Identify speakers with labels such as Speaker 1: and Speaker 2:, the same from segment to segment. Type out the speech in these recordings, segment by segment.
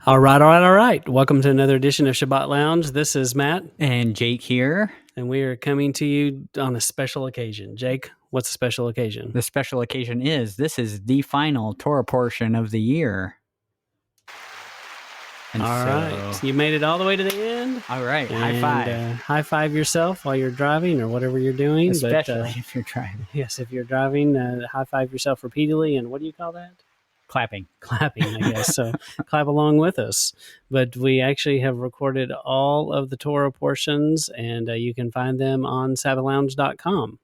Speaker 1: All right. Welcome to another edition of Shabbat Lounge. This is Matt.
Speaker 2: And Jake here.
Speaker 1: And we are coming to you on a special occasion. Jake, what's a special occasion?
Speaker 2: The special occasion is this is the final Torah portion of the year.
Speaker 1: And all right. You made it all the way to the end.
Speaker 2: All right. High five.
Speaker 1: High five yourself while you're driving or whatever you're doing.
Speaker 2: Especially if you're driving.
Speaker 1: Yes, if you're driving, high five yourself repeatedly. And what do you call that?
Speaker 2: Clapping,
Speaker 1: I guess. So clap along with us. But we actually have recorded all of the Torah portions, and you can find them on SabbathLounge.com.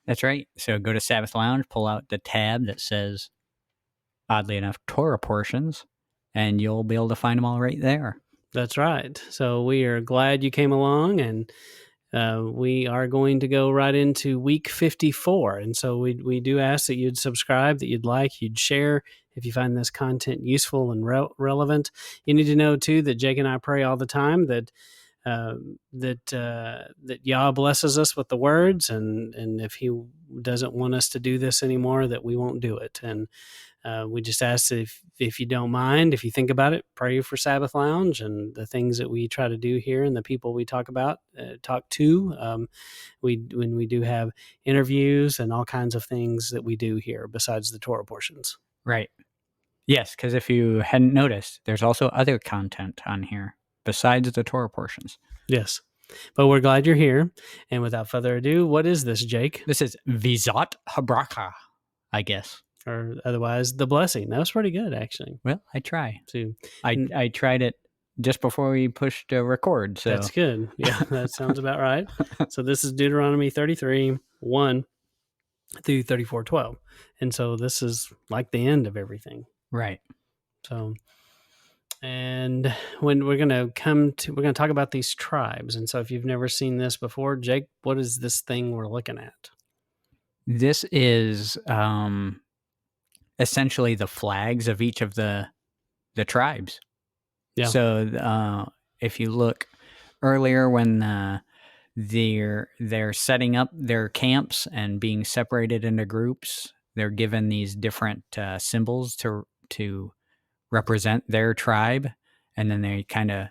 Speaker 2: That's right. So go to Sabbath Lounge, pull out the tab that says, oddly enough, Torah portions, and you'll be able to find them all right there.
Speaker 1: That's right. So we are glad you came along, and we are going to go right into week 54. And so we do ask that you'd subscribe, that you'd like, you'd share if you find this content useful and relevant. You need to know, too, that Jake and I pray all the time that Yah blesses us with the words, and if he doesn't want us to do this anymore, that we won't do it. And we just ask if you don't mind, if you think about it, pray for Sabbath Lounge and the things that we try to do here and the people we talk to. When we do have interviews and all kinds of things that we do here besides the Torah portions.
Speaker 2: Right. Yes, because if you hadn't noticed, there's also other content on here besides the Torah portions.
Speaker 1: Yes. But we're glad you're here. And without further ado, what is this, Jake?
Speaker 2: This is Vetzot Habracha, I guess.
Speaker 1: Or otherwise, the blessing. That was pretty good, actually.
Speaker 2: Well, I try.
Speaker 1: So,
Speaker 2: I tried it just before we pushed record. So
Speaker 1: that's good. Yeah, that sounds about right. So this is Deuteronomy 33, 1 through 34, 12. And so this is like the end of everything.
Speaker 2: Right.
Speaker 1: So, and when we're going to talk about these tribes. And so if you've never seen this before, Jake, what is this thing we're looking at?
Speaker 2: This is essentially the flags of each of the tribes.
Speaker 1: Yeah.
Speaker 2: So if you look earlier when they're setting up their camps and being separated into groups, they're given these different symbols to represent their tribe, and then they kind of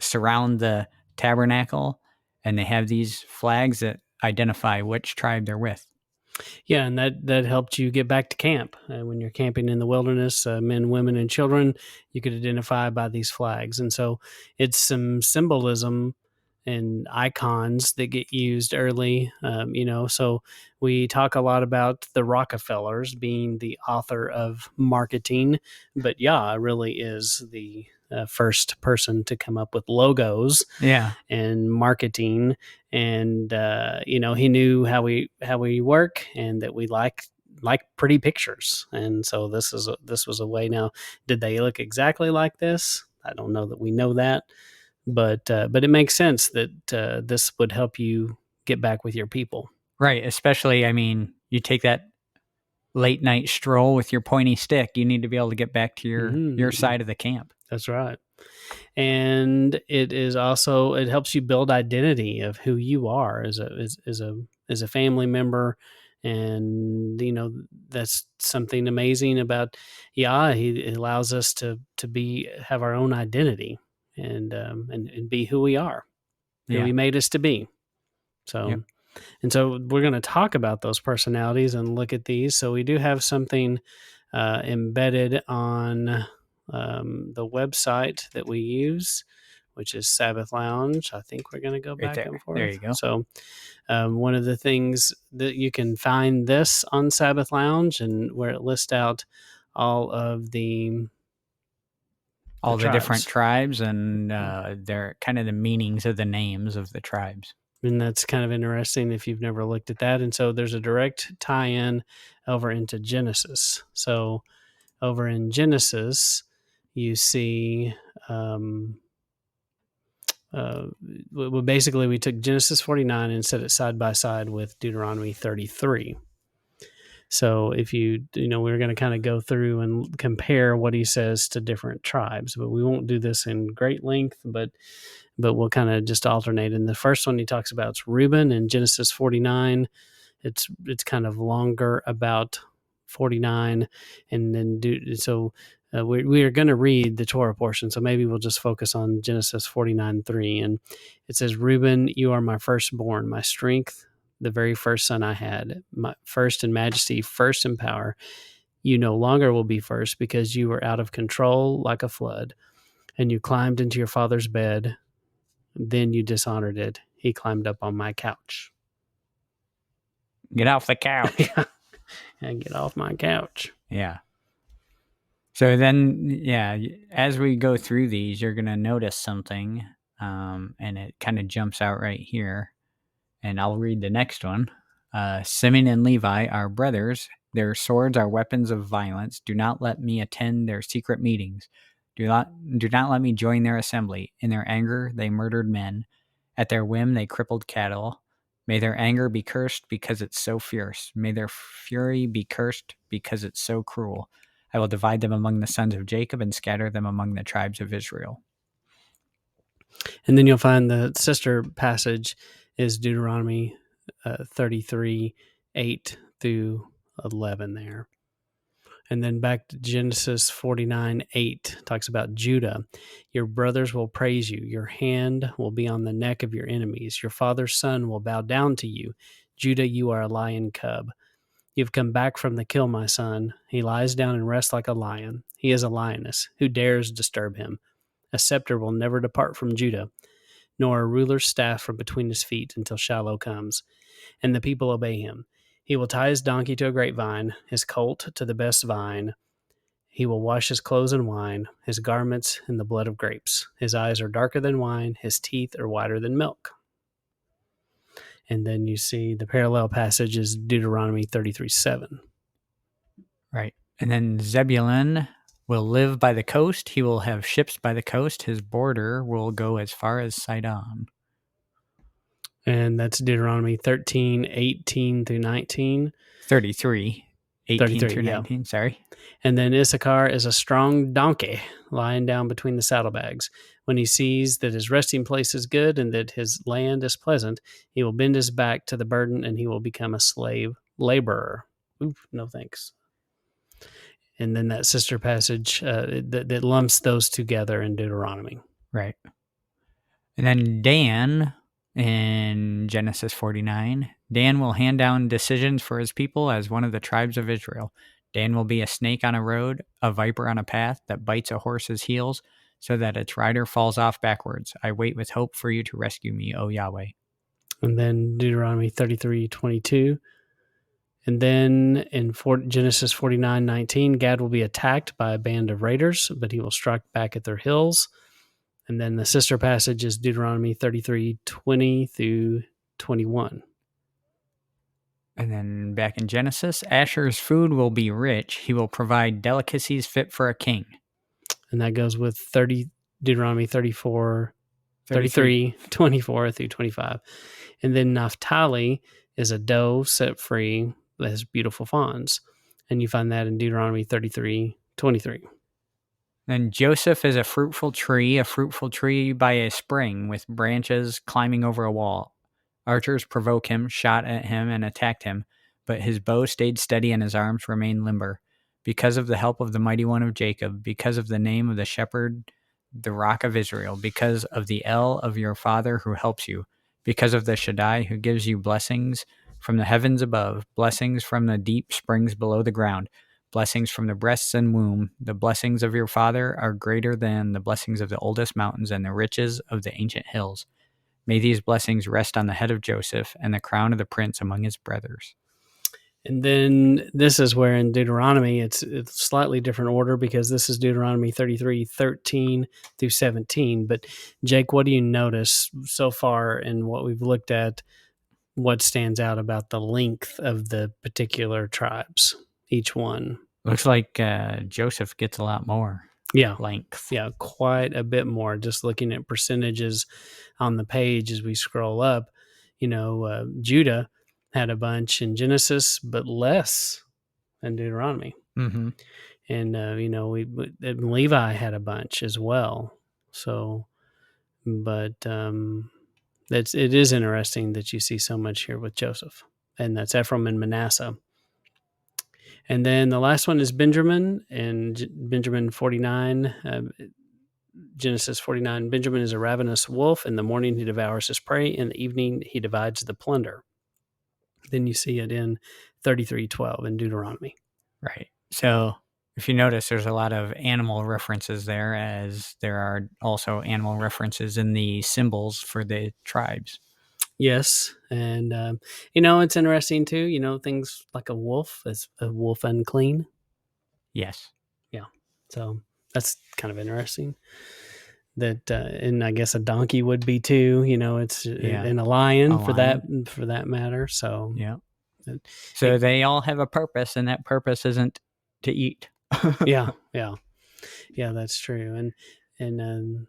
Speaker 2: surround the tabernacle, and they have these flags that identify which tribe they're with.
Speaker 1: Yeah, and that helped you get back to camp. When you're camping in the wilderness, men, women, and children, you could identify by these flags. And so it's some symbolism and icons that get used early. So we talk a lot about the Rockefellers being the author of marketing, but Yah really is the first person to come up with logos and marketing. And, he knew how we work and that we like pretty pictures. And so this was a way. Now, did they look exactly like this? I don't know that we know that, but it makes sense that this would help you get back with your people.
Speaker 2: Right. Especially, you take that late night stroll with your pointy stick, you need to be able to get back to your side of the camp.
Speaker 1: That's right. And it is also, it helps you build identity of who you are as a family member. And, that's something amazing about Yah. He allows us to have our own identity and be who we are, who he made us to be. So, And so we're going to talk about those personalities and look at these. So we do have something embedded on the website that we use, which is Sabbath Lounge. I think we're going to go back and forth.
Speaker 2: There you go.
Speaker 1: So one of the things that you can find this on Sabbath Lounge, and where it lists out all of the
Speaker 2: different tribes and they're kind of the meanings of the names of the tribes.
Speaker 1: And that's kind of interesting if you've never looked at that. And so there's a direct tie-in over into Genesis. So over in Genesis, you see, basically we took Genesis 49 and set it side by side with Deuteronomy 33. So if we're going to kind of go through and compare what he says to different tribes, but we won't do this in great length, but we'll kind of just alternate. And the first one he talks about is Reuben in Genesis 49. It's kind of longer about 49, and then We are going to read the Torah portion, so maybe we'll just focus on Genesis 49:3. And it says, Reuben, you are my firstborn, my strength, the very first son I had, my first in majesty, first in power. You no longer will be first because you were out of control like a flood, and you climbed into your father's bed. Then you dishonored it. He climbed up on my couch.
Speaker 2: Get off the couch.
Speaker 1: And get off my couch.
Speaker 2: Yeah. So then, yeah, as we go through these, you're going to notice something, and it kind of jumps out right here. And I'll read the next one. Simeon and Levi are brothers. Their swords are weapons of violence. Do not let me attend their secret meetings. Do not let me join their assembly. In their anger, they murdered men. At their whim, they crippled cattle. May their anger be cursed because it's so fierce. May their fury be cursed because it's so cruel. I will divide them among the sons of Jacob and scatter them among the tribes of Israel.
Speaker 1: And then you'll find the sister passage is Deuteronomy 33, 8 through 11 there. And then back to Genesis 49, 8 talks about Judah. Your brothers will praise you. Your hand will be on the neck of your enemies. Your father's son will bow down to you. Judah, you are a lion cub. You've come back from the kill, my son. He lies down and rests like a lion. He is a lioness. Who dares disturb him? A scepter will never depart from Judah, nor a ruler's staff from between his feet until Shiloh comes, and the people obey him. He will tie his donkey to a grapevine, his colt to the best vine. He will wash his clothes in wine, his garments in the blood of grapes. His eyes are darker than wine, his teeth are whiter than milk. And then you see the parallel passage is Deuteronomy 33:7.
Speaker 2: Right. And then Zebulun will live by the coast. He will have ships by the coast. His border will go as far as Sidon.
Speaker 1: And that's Deuteronomy 13, 18 through 19.
Speaker 2: 33, 18
Speaker 1: 33,
Speaker 2: through 19, sorry.
Speaker 1: And then Issachar is a strong donkey lying down between the saddlebags. When he sees that his resting place is good and that his land is pleasant, he will bend his back to the burden and he will become a slave laborer. Oof, no thanks. And then that sister passage that lumps those together in Deuteronomy.
Speaker 2: Right. And then Dan in Genesis 49, Dan will hand down decisions for his people as one of the tribes of Israel. Dan will be a snake on a road, a viper on a path that bites a horse's heels so that its rider falls off backwards. I wait with hope for you to rescue me, O Yahweh.
Speaker 1: And then Deuteronomy 33:22. And then in Genesis 49:19, Gad will be attacked by a band of raiders, but he will strike back at their heels. And then the sister passage is Deuteronomy 33:20 through 21.
Speaker 2: And then back in Genesis, Asher's food will be rich. He will provide delicacies fit for a king.
Speaker 1: And that goes with Deuteronomy 33, 24 through 25. And then Naphtali is a doe set free that has beautiful fawns. And you find that in Deuteronomy 33:23.
Speaker 2: Then Joseph is a fruitful tree by a spring with branches climbing over a wall. Archers provoke him, shot at him, and attacked him, but his bow stayed steady and his arms remained limber. Because of the help of the mighty one of Jacob, because of the name of the shepherd, the rock of Israel, because of the El of your father who helps you, because of the Shaddai who gives you blessings from the heavens above, blessings from the deep springs below the ground, blessings from the breasts and womb. The blessings of your father are greater than the blessings of the oldest mountains and the riches of the ancient hills. May these blessings rest on the head of Joseph and the crown of the prince among his brothers.
Speaker 1: And then this is where in Deuteronomy, it's slightly different order because this is Deuteronomy 33:13 through 17. But Jake, what do you notice so far in what we've looked at? What stands out about the length of the particular tribes, each one?
Speaker 2: Looks like Joseph gets a lot more length.
Speaker 1: Yeah, quite a bit more. Just looking at percentages on the page as we scroll up, Judah had a bunch in Genesis, but less in Deuteronomy.
Speaker 2: Mm-hmm.
Speaker 1: And Levi had a bunch as well. So, but it is interesting that you see so much here with Joseph, and that's Ephraim and Manasseh. And then the last one is Benjamin, and Benjamin 49. Genesis 49. Benjamin is a ravenous wolf. In the morning, he devours his prey. In the evening, he divides the plunder. Then you see it in 33:12 in Deuteronomy.
Speaker 2: Right. So if you notice, there's a lot of animal references there, as there are also animal references in the symbols for the tribes.
Speaker 1: Yes. And, it's interesting too, things like a wolf is a wolf unclean.
Speaker 2: Yes.
Speaker 1: Yeah. So that's kind of interesting. That and I guess a donkey would be too. It's and a lion, for that matter. So
Speaker 2: yeah. So they all have a purpose, and that purpose isn't to eat.
Speaker 1: yeah, that's true. And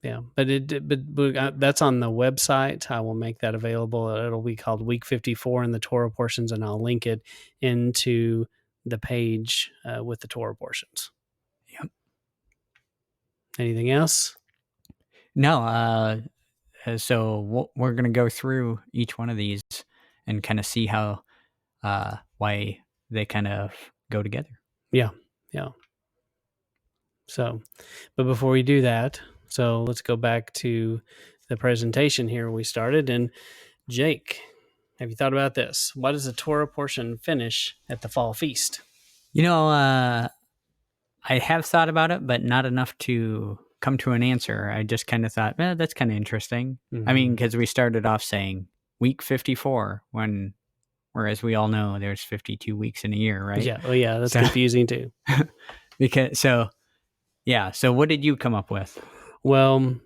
Speaker 1: yeah, but that's on the website. I will make that available. It'll be called Week 54 in the Torah portions, and I'll link it into the page with the Torah portions.
Speaker 2: Yep.
Speaker 1: Anything else?
Speaker 2: No. So we're going to go through each one of these and kind of see how why they kind of go together.
Speaker 1: Yeah. So, but before we do that, so let's go back to the presentation here we started. And Jake, have you thought about this? Why does the Torah portion finish at the fall feast?
Speaker 2: I have thought about it, but not enough to come to an answer. I just kind of thought, that's kind of interesting.
Speaker 1: Mm-hmm.
Speaker 2: I mean, because we started off saying week 54, whereas we all know there's 52 weeks in a year, right?
Speaker 1: Yeah. Oh, yeah. That's confusing too.
Speaker 2: So what did you come up with?
Speaker 1: Well,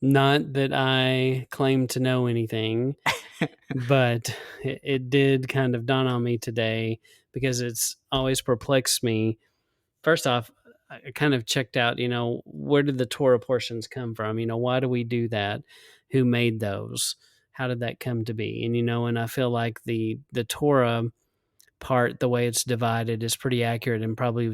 Speaker 1: not that I claim to know anything, but it did kind of dawn on me today, because it's always perplexed me. First off, I kind of checked out, where did the Torah portions come from? Why do we do that? Who made those? How did that come to be? And I feel like the Torah part, the way it's divided, is pretty accurate, and probably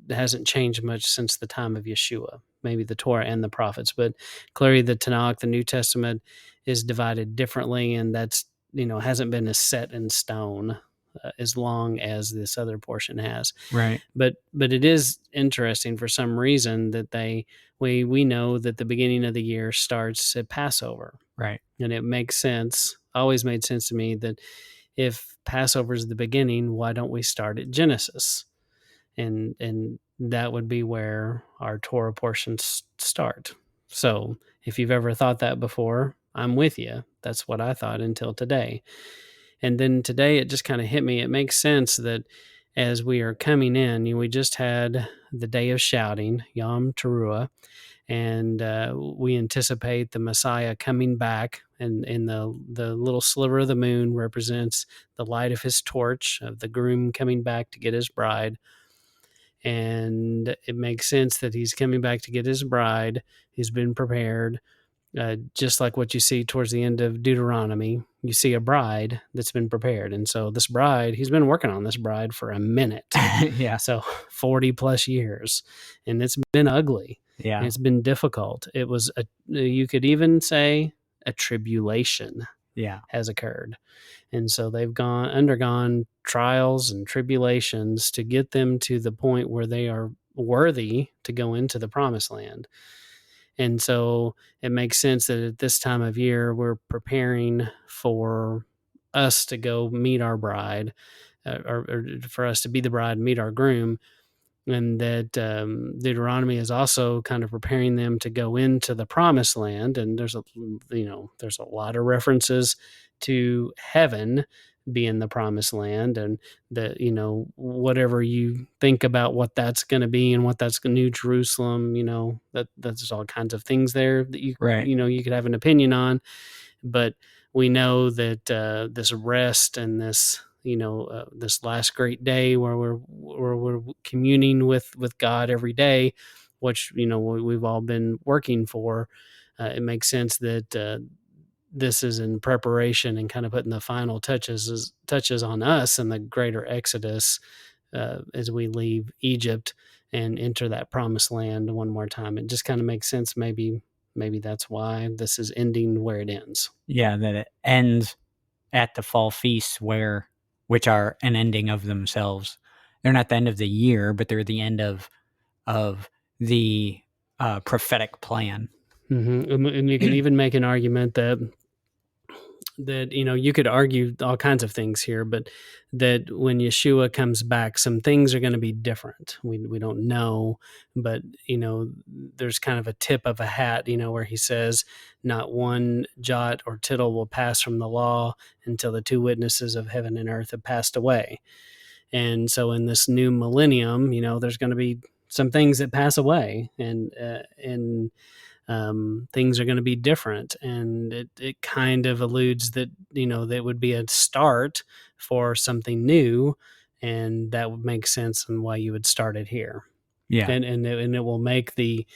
Speaker 1: hasn't changed much since the time of Yeshua, maybe the Torah and the prophets. But clearly the Tanakh, the New Testament, is divided differently, and that's, hasn't been as set in stone as long as this other portion has.
Speaker 2: Right.
Speaker 1: But it is interesting for some reason that we know that the beginning of the year starts at Passover.
Speaker 2: Right.
Speaker 1: And it makes sense, always made sense to me, that if Passover is the beginning, why don't we start at Genesis? And that would be where our Torah portions start. So if you've ever thought that before, I'm with you. That's what I thought until today. And then today it just kind of hit me. It makes sense that as we are coming in, we just had the day of shouting, Yom Teruah, and we anticipate the Messiah coming back, and the little sliver of the moon represents the light of his torch, of the groom coming back to get his bride. And it makes sense that he's coming back to get his bride. He's been prepared. Just like what you see towards the end of Deuteronomy, you see a bride that's been prepared. And so this bride, he's been working on this bride for a minute.
Speaker 2: Yeah.
Speaker 1: So 40 plus years, and it's been ugly.
Speaker 2: Yeah.
Speaker 1: And it's been difficult. It was you could even say a tribulation has occurred. And so they've undergone trials and tribulations to get them to the point where they are worthy to go into the promised land. And so it makes sense that at this time of year, we're preparing for us to go meet our bride, or for us to be the bride and meet our groom. And that Deuteronomy is also kind of preparing them to go into the promised land. And there's a lot of references to heaven being the promised land, and that, whatever you think about what that's going to be and what that's New Jerusalem, that's all kinds of things there that you you could have an opinion on. But we know that this rest and this this last great day where we're communing with God every day, which we've all been working for. It makes sense that this is in preparation and kind of putting the final touches on us in the greater Exodus as we leave Egypt and enter that promised land one more time. It just kind of makes sense. Maybe that's why this is ending where it ends.
Speaker 2: Yeah, that it ends at the fall feasts, which are an ending of themselves, they're not the end of the year, but they're the end of the prophetic plan.
Speaker 1: And you can even make an argument that you could argue all kinds of things here, but that when Yeshua comes back, some things are going to be different. We don't know, but there's kind of a tip of a hat, where he says, "Not one jot or tittle will pass from the law until the two witnesses of heaven and earth have passed away." And so, in this new millennium, there's going to be some things that pass away, and things are going to be different, and it kind of alludes that that would be a start for something new, and that would make sense on why you would start it here.
Speaker 2: Yeah,
Speaker 1: And it will make the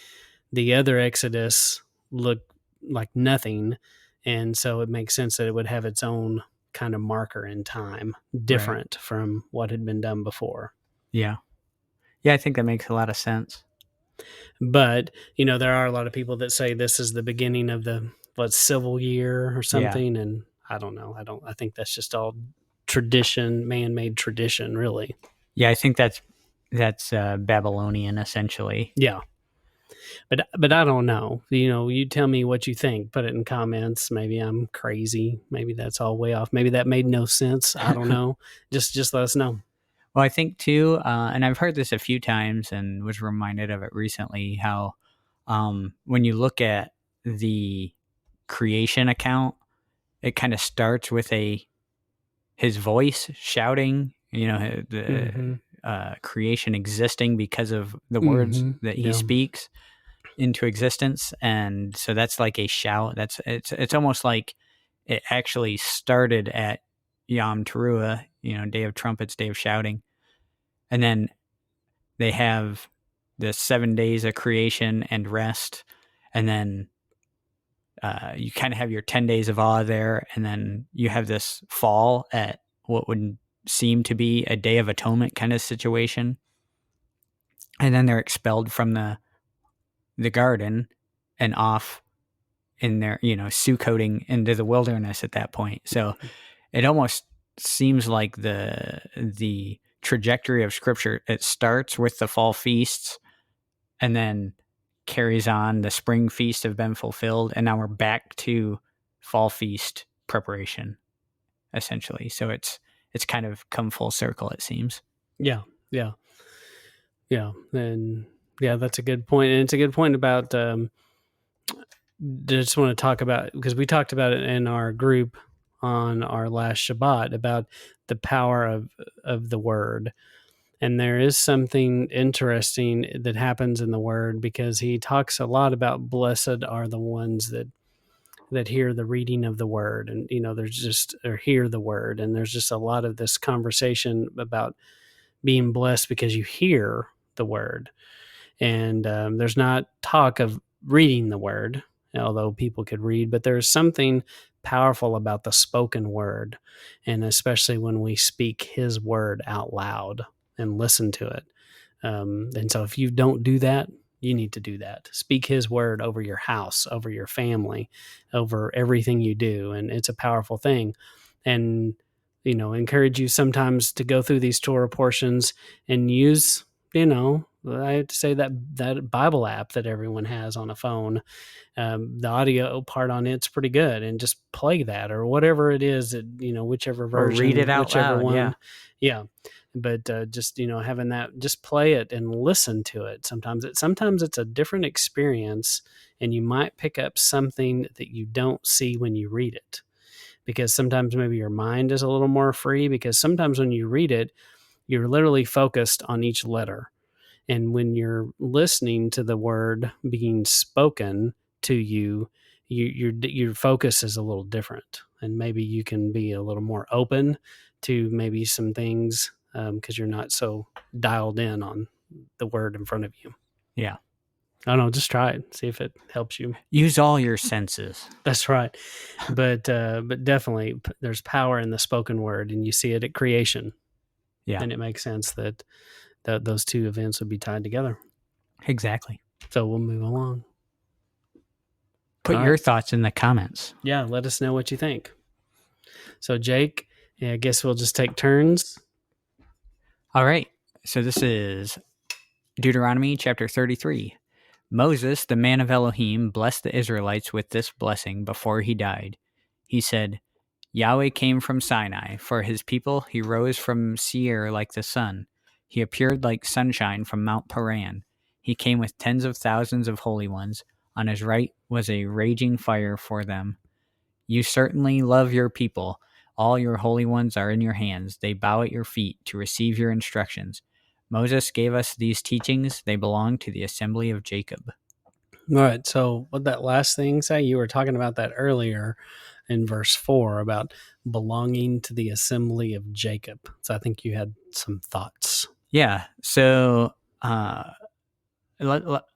Speaker 1: other Exodus look like nothing, and so it makes sense that it would have its own kind of marker in time, different from what had been done before.
Speaker 2: Yeah, I think that makes a lot of sense.
Speaker 1: But there are a lot of people that say this is the beginning of the civil year or something, and I don't know. I think that's just all tradition, man-made tradition, really.
Speaker 2: Yeah, I think that's Babylonian essentially.
Speaker 1: Yeah, but I don't know. You tell me what you think. Put it in comments. Maybe I'm crazy. Maybe that's all way off. Maybe that made no sense. I don't know. Just let us know.
Speaker 2: Well, I think too, and I've heard this a few times and was reminded of it recently, how when you look at the creation account, it kind of starts with his voice shouting, the creation existing because of the words that he speaks into existence. And so that's like a shout. It's almost like it actually started at Yom Teruah, Day of Trumpets, Day of Shouting. And then they have the 7 days of creation and rest. And then you kind of have your 10 days of awe there. And then you have this fall at what would seem to be a Day of Atonement kind of situation. And then they're expelled from the garden and off in their, Sukkoting into the wilderness at that point. So it almost seems like the trajectory of Scripture, it starts with the fall feasts and then carries on. The spring feasts have been fulfilled, and now we're back to fall feast preparation, essentially. So it's kind of come full circle, it seems.
Speaker 1: Yeah. And that's a good point. And it's a good point about just want to talk about, because we talked about it in our group on our last Shabbat, about the power of the word. And there is something interesting that happens in the word, because he talks a lot about blessed are the ones that hear the reading of the word, and there's just, or hear the word, and there's just a lot of this conversation about being blessed because you hear the word. And there's not talk of reading the word, although people could read, but there's something powerful about the spoken word, and especially when we speak his word out loud and listen to it. And so if you don't do that, you need to do that. Speak his word over your house, over your family, over everything you do. And it's a powerful thing. And, encourage you sometimes to go through these Torah portions and use, I have to say that Bible app that everyone has on a phone. The audio part on it's pretty good, and just play that, or whatever it is that, whichever version,
Speaker 2: or read it out
Speaker 1: whichever
Speaker 2: loud,
Speaker 1: one. Yeah. But just, having that, just play it and listen to it. Sometimes it's a different experience, and you might pick up something that you don't see when you read it, because sometimes maybe your mind is a little more free, because sometimes when you read it, you're literally focused on each letter. And when you're listening to the word being spoken to you, your focus is a little different, and maybe you can be a little more open to maybe some things, because you're not so dialed in on the word in front of you.
Speaker 2: Yeah.
Speaker 1: I don't know, just try it, see if it helps you.
Speaker 2: Use all your senses.
Speaker 1: That's right. But definitely there's power in the spoken word, and you see it at creation.
Speaker 2: Yeah.
Speaker 1: And it makes sense that those two events would be tied together.
Speaker 2: Exactly.
Speaker 1: So we'll move along.
Speaker 2: Put your thoughts in the comments.
Speaker 1: Yeah, let us know what you think. So Jake, I guess we'll just take turns.
Speaker 2: All right. So this is Deuteronomy chapter 33. Moses, the man of Elohim, blessed the Israelites with this blessing before he died. He said, Yahweh came from Sinai. For his people, he rose from Seir like the sun. He appeared like sunshine from Mount Paran. He came with tens of thousands of holy ones. On his right was a raging fire for them. You certainly love your people. All your holy ones are in your hands. They bow at your feet to receive your instructions. Moses gave us these teachings. They belong to the assembly of Jacob.
Speaker 1: All right. So, what that last thing say? You were talking about that earlier in verse 4 about belonging to the assembly of Jacob. So, I think you had some thoughts.
Speaker 2: Yeah. So, let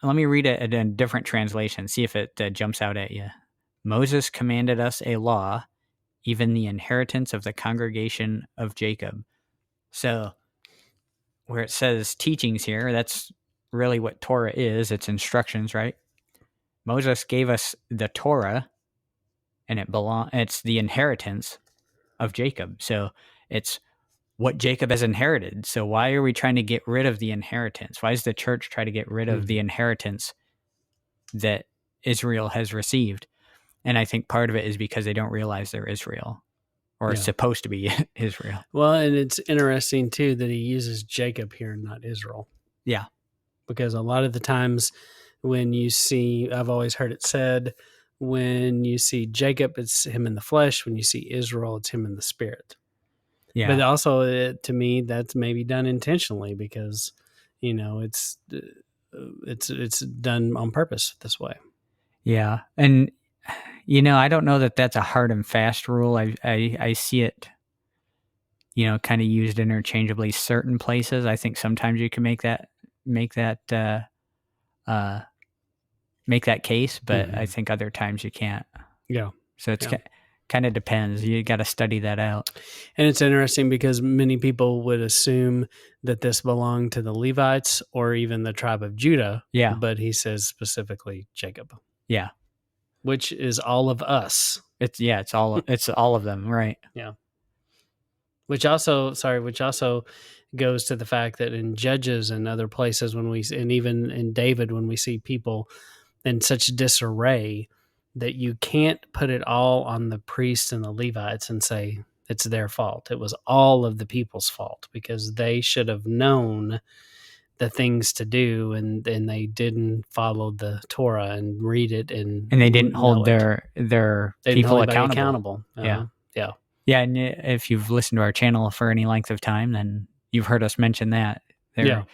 Speaker 2: me read it in a different translation, see if it jumps out at you. Moses commanded us a law, even the inheritance of the congregation of Jacob. So, where it says teachings here, that's really what Torah is. It's instructions, right? Moses gave us the Torah, and it's the inheritance of Jacob. So it's what Jacob has inherited. So why are we trying to get rid of the inheritance? Why does the church try to get rid of the inheritance that Israel has received? And I think part of it is because they don't realize they're Israel, or supposed to be Israel.
Speaker 1: Well, and it's interesting too that he uses Jacob here, not Israel.
Speaker 2: Yeah.
Speaker 1: Because a lot of the times when you see, I've always heard it said, when you see Jacob, it's him in the flesh. When you see Israel, it's him in the spirit.
Speaker 2: Yeah.
Speaker 1: But also, to me, that's maybe done intentionally because, it's done on purpose this way.
Speaker 2: Yeah. And, I don't know that that's a hard and fast rule. I see it, kind of used interchangeably certain places. I think sometimes you can make that case, but I think other times you can't.
Speaker 1: Yeah.
Speaker 2: So it's kind of depends. You got to study that out.
Speaker 1: And it's interesting because many people would assume that this belonged to the Levites or even the tribe of Judah.
Speaker 2: Yeah.
Speaker 1: But he says specifically Jacob.
Speaker 2: Yeah.
Speaker 1: Which is all of us.
Speaker 2: It's all of them, right?
Speaker 1: Yeah. Which also goes to the fact that in Judges and other places and even in David, when we see people in such disarray, that you can't put it all on the priests and the Levites and say it's their fault. It was all of the people's fault because they should have known the things to do and they didn't follow the Torah and read it and
Speaker 2: they didn't hold their people accountable.
Speaker 1: Yeah.
Speaker 2: Yeah, and if you've listened to our channel for any length of time, then you've heard us mention that. There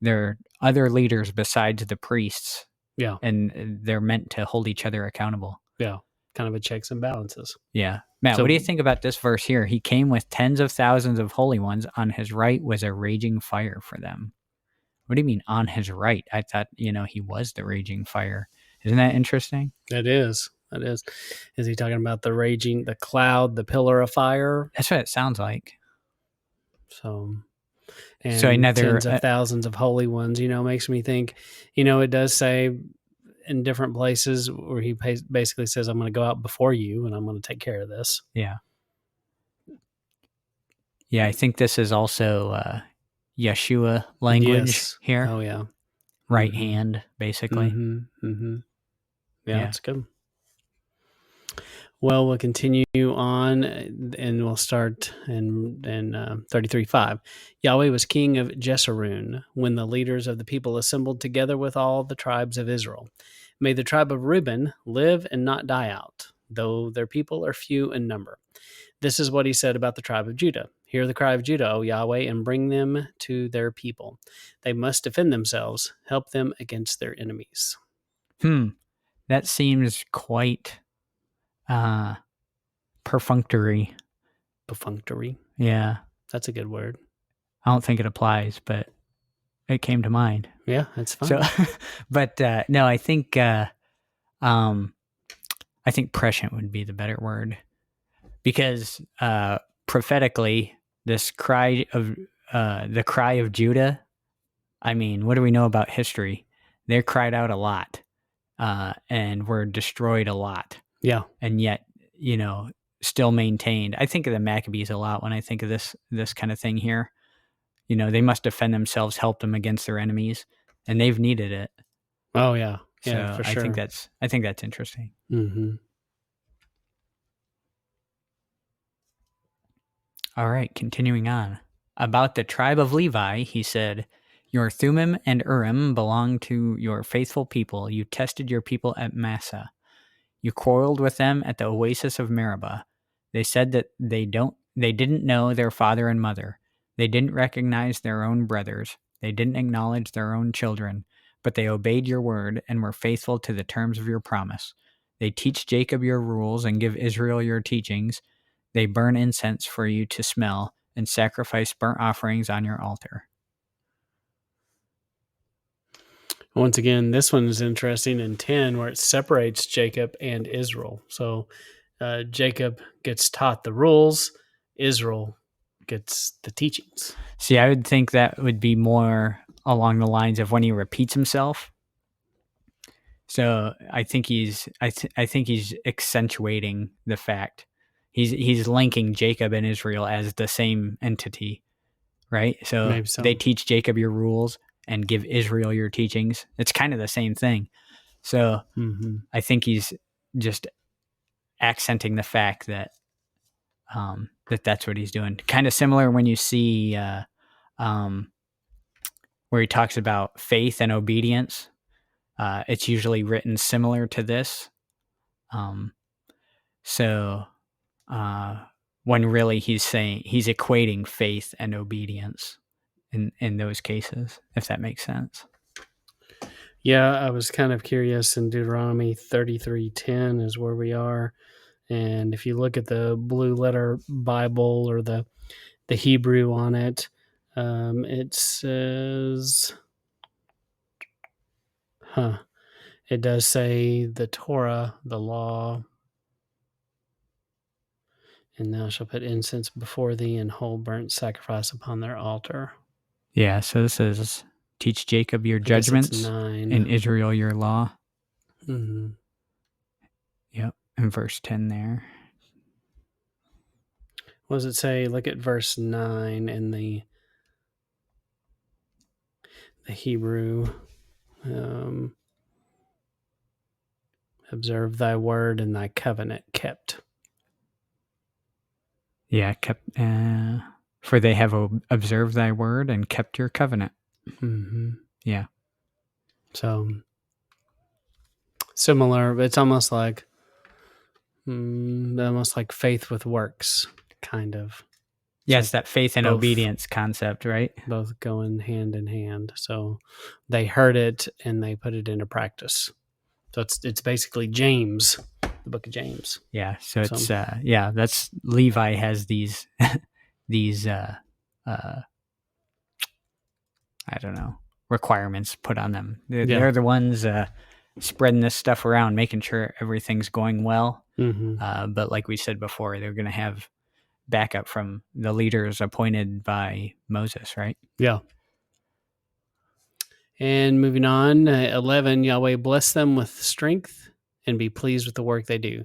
Speaker 2: are other leaders besides the priests.
Speaker 1: Yeah.
Speaker 2: And they're meant to hold each other accountable.
Speaker 1: Yeah. Kind of a checks and balances.
Speaker 2: Yeah. Matt, what do you think about this verse here? He came with tens of thousands of holy ones. On his right was a raging fire for them. What do you mean on his right? I thought, he was the raging fire. Isn't that interesting?
Speaker 1: It is. It is. Is he talking about the cloud, the pillar of fire?
Speaker 2: That's what it sounds like.
Speaker 1: So
Speaker 2: another
Speaker 1: tens of thousands of holy ones, makes me think, it does say in different places where he basically says, I'm going to go out before you and I'm going to take care of this.
Speaker 2: Yeah. Yeah. I think this is also Yeshua language here.
Speaker 1: Oh yeah.
Speaker 2: Right hand, basically.
Speaker 1: Yeah, that's good. Well, we'll continue on and we'll start in 33:5. Yahweh was king of Jeshurun when the leaders of the people assembled together with all the tribes of Israel. May the tribe of Reuben live and not die out, though their people are few in number. This is what he said about the tribe of Judah. Hear the cry of Judah, O Yahweh, and bring them to their people. They must defend themselves. Help them against their enemies.
Speaker 2: That seems quite perfunctory.
Speaker 1: Perfunctory?
Speaker 2: Yeah.
Speaker 1: That's a good word.
Speaker 2: I don't think it applies, but it came to mind.
Speaker 1: Yeah, that's fine.
Speaker 2: So, but no, I think prescient would be the better word, because prophetically, this cry of the cry of Judah. I mean, what do we know about history? They cried out a lot, and were destroyed a lot.
Speaker 1: Yeah,
Speaker 2: and yet, still maintained. I think of the Maccabees a lot when I think of this kind of thing here. they must defend themselves, help them against their enemies, and they've needed it.
Speaker 1: Oh yeah, yeah,
Speaker 2: So
Speaker 1: for
Speaker 2: I think
Speaker 1: sure.
Speaker 2: that's interesting.
Speaker 1: Mm-hmm.
Speaker 2: All right, continuing on. About the tribe of Levi, he said, "Your Thummim and Urim belong to your faithful people. You tested your people at Massa. You quarreled with them at the oasis of Meribah. They said that they didn't know their father and mother. They didn't recognize their own brothers. They didn't acknowledge their own children, but they obeyed your word and were faithful to the terms of your promise. They teach Jacob your rules and give Israel your teachings. They burn incense for you to smell and sacrifice burnt offerings on your altar."
Speaker 1: Once again, this one is interesting in 10, where it separates Jacob and Israel. So Jacob gets taught the rules, Israel gets the teachings.
Speaker 2: See, I would think that would be more along the lines of when he repeats himself. So I think he's accentuating the fact he's linking Jacob and Israel as the same entity, right? So
Speaker 1: Maybe so.
Speaker 2: they teach Jacob your rules and give Israel your teachings. It's kind of the same thing. So
Speaker 1: Mm-hmm.
Speaker 2: I think he's just accenting the fact that that's what he's doing. Kind of similar when you see where he talks about faith and obedience. It's usually written similar to this. So when really he's equating faith and obedience in those cases, if that makes sense.
Speaker 1: Yeah, I was kind of curious. In Deuteronomy 33:10 is where we are. And if you look at the blue letter Bible or the Hebrew on it, it says, it does say the Torah, the law, and thou shalt put incense before thee and whole burnt sacrifice upon their altar.
Speaker 2: Yeah, so this is teach Jacob your
Speaker 1: I guess it's
Speaker 2: judgments
Speaker 1: 9.
Speaker 2: and Israel your law.
Speaker 1: Mm-hmm.
Speaker 2: Yep, in verse 10 there.
Speaker 1: What does it say? Look at verse 9 in the Hebrew. Observe thy word and thy covenant kept.
Speaker 2: Yeah, kept. For they have observed thy word and kept your covenant.
Speaker 1: Mm-hmm.
Speaker 2: Yeah.
Speaker 1: So similar, but it's almost like faith with works, kind of.
Speaker 2: Yes, that faith and obedience concept, right?
Speaker 1: Both going hand in hand. So they heard it and they put it into practice. So it's basically James, the book of James.
Speaker 2: Yeah. So it's that's Levi has these these I don't know, requirements put on them. They're the ones spreading this stuff around, making sure everything's going well.
Speaker 1: Mm-hmm.
Speaker 2: But like we said before, they're going to have backup from the leaders appointed by Moses, right?
Speaker 1: Yeah. And moving on, 11, Yahweh bless them with strength and be pleased with the work they do.